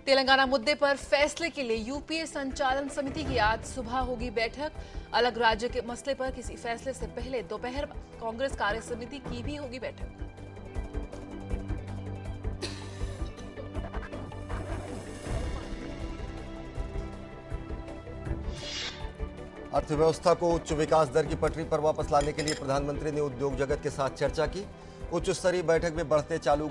तेलंगाना मुद्दे पर फैसले के लिए यूपीए संचालन समिति की आज सुबह होगी बैठक। अलग राज्य के मसले पर किसी फैसले से पहले दोपहर कांग्रेस कार्य समिति की भी होगी बैठक। अर्थव्यवस्था को उच्च विकास दर की पटरी पर वापस लाने के लिए प्रधानमंत्री ने उद्योग जगत के साथ चर्चा की। उच्च स्तरीय बैठक में बढ़ते चालू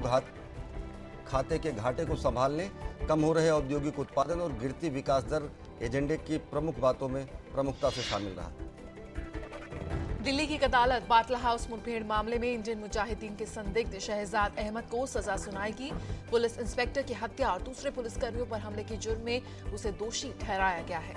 खाते के घाटे को संभालने, कम हो रहे औद्योगिक उत्पादन और गिरती विकास दर एजेंडे की प्रमुख बातों में प्रमुखता से शामिल रहा। दिल्ली की एक अदालत बाटला हाउस मुठभेड़ मामले में इंडियन मुजाहिदीन के संदिग्ध शहजाद अहमद को सजा सुनाएगी। पुलिस इंस्पेक्टर की हत्या और दूसरे पुलिसकर्मियों पर हमले के जुर्म में उसे दोषी ठहराया गया है।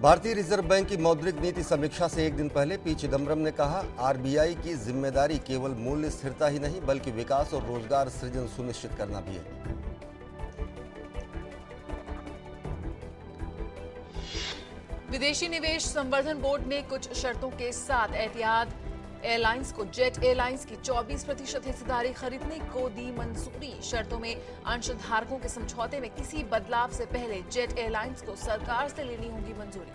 भारतीय रिजर्व बैंक की मौद्रिक नीति समीक्षा से एक दिन पहले पी चिदम्बरम ने कहा, आरबीआई की जिम्मेदारी केवल मूल्य स्थिरता ही नहीं बल्कि विकास और रोजगार सृजन सुनिश्चित करना भी है। विदेशी निवेश संवर्धन बोर्ड ने कुछ शर्तों के साथ एतिहाद एयरलाइंस को जेट एयरलाइंस की 24% हिस्सेदारी खरीदने को दी मंजूरी। शर्तों में अंशधारकों के समझौते में किसी बदलाव से पहले जेट एयरलाइंस को सरकार से लेनी होगी मंजूरी।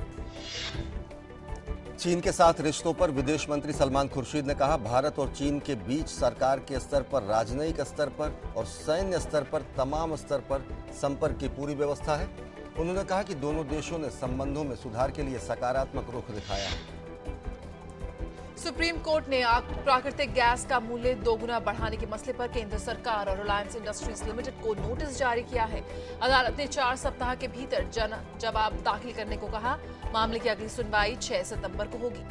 चीन के साथ रिश्तों पर विदेश मंत्री सलमान खुर्शीद ने कहा, भारत और चीन के बीच सरकार के स्तर पर, राजनयिक स्तर पर और सैन्य स्तर पर तमाम स्तर पर संपर्क की पूरी व्यवस्था है। उन्होंने कहा कि दोनों देशों ने संबंधों में सुधार के लिए सकारात्मक रुख दिखाया है। सुप्रीम कोर्ट ने प्राकृतिक गैस का मूल्य दोगुना बढ़ाने के मसले पर केंद्र सरकार और रिलायंस इंडस्ट्रीज लिमिटेड को नोटिस जारी किया है। अदालत ने 4 सप्ताह के भीतर जवाब दाखिल करने को कहा। मामले की अगली सुनवाई 6 सितंबर को होगी।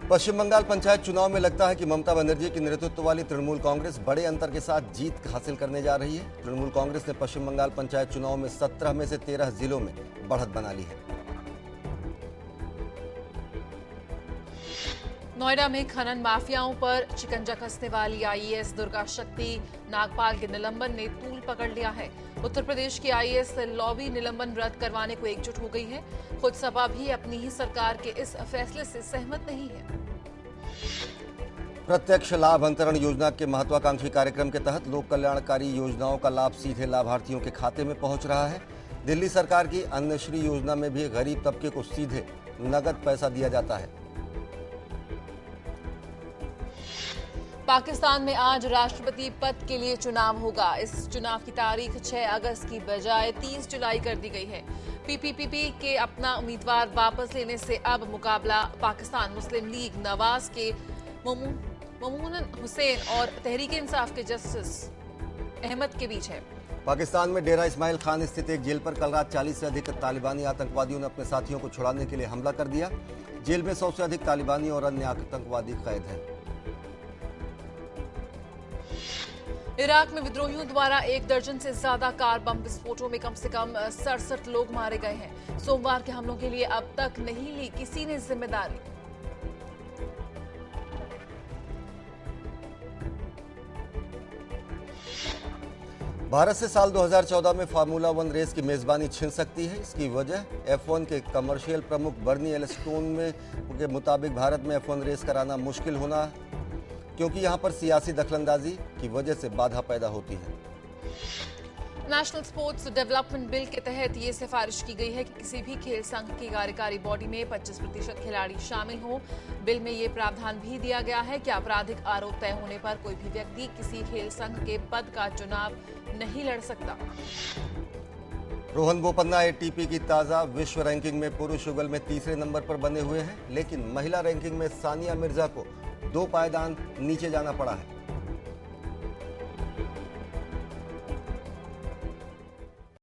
पश्चिम बंगाल पंचायत चुनाव में लगता है कि ममता बनर्जी की नेतृत्व वाली तृणमूल कांग्रेस बड़े अंतर के साथ जीत हासिल करने जा रही है। तृणमूल कांग्रेस ने पश्चिम बंगाल पंचायत चुनाव में 17 में से 13 जिलों में बढ़त बना ली है। नोएडा में खनन माफियाओं पर शिकंजा कसने वाली आईएएस दुर्गा शक्ति नागपाल के निलंबन ने तूल पकड़ लिया है। उत्तर प्रदेश की आईएएस लॉबी निलंबन रद्द करवाने को एकजुट हो गई है। खुद सपा भी अपनी ही सरकार के इस फैसले से सहमत नहीं है। प्रत्यक्ष लाभ अंतरण योजना के महत्वाकांक्षी कार्यक्रम के तहत लोक कल्याणकारी योजनाओं का लाभ सीधे लाभार्थियों के खाते में पहुंच रहा है। दिल्ली सरकार की अन्नश्री योजना में भी गरीब तबके को सीधे नगद पैसा दिया जाता है। पाकिस्तान में आज राष्ट्रपति पद के लिए चुनाव होगा। इस चुनाव की तारीख 6 अगस्त की बजाय 30 जुलाई कर दी गई है। पीपीपी के अपना उम्मीदवार वापस लेने से अब मुकाबला पाकिस्तान मुस्लिम लीग नवाज के ममून हुसैन और तहरीक इंसाफ के जस्टिस अहमद के बीच है। पाकिस्तान में डेरा इस्माइल खान स्थित एक जेल पर कल रात 40 से अधिक तालिबानी आतंकवादियों ने अपने साथियों को छुड़ाने के लिए हमला कर दिया। जेल में 100 से अधिक तालिबानी और अन्य आतंकवादी कैद हैं। इराक में विद्रोहियों द्वारा 1 दर्जन से ज्यादा कार बम विस्फोटों में कम से कम 67 लोग मारे गए हैं। सोमवार के हमलों के लिए अब तक नहीं ली किसी ने जिम्मेदारी। भारत से साल 2014 में फार्मूला 1 रेस की मेजबानी छिन सकती है। इसकी वजह F1 के कमर्शियल प्रमुख बर्नी एल्स्टोन के मुताबिक भारत में F1 रेस कराना मुश्किल होना, क्योंकि यहां पर सियासी दखलंदाजी की वजह से बाधा पैदा होती है। नेशनल स्पोर्ट्स डेवलपमेंट बिल के तहत ये सिफारिश की गई है कि किसी भी खेल संघ की कार्यकारी बॉडी में 25% खिलाड़ी शामिल हों। बिल में ये प्रावधान भी दिया गया है कि आपराधिक आरोप तय होने पर कोई भी व्यक्ति किसी खेल संघ के पद का चुनाव नहीं लड़ सकता। रोहन बोपन्ना एटीपी की ताजा विश्व रैंकिंग में पुरुष युगल में तीसरे नंबर पर बने हुए हैं, लेकिन महिला रैंकिंग में सानिया मिर्जा को 2 पायदान नीचे जाना पड़ा है।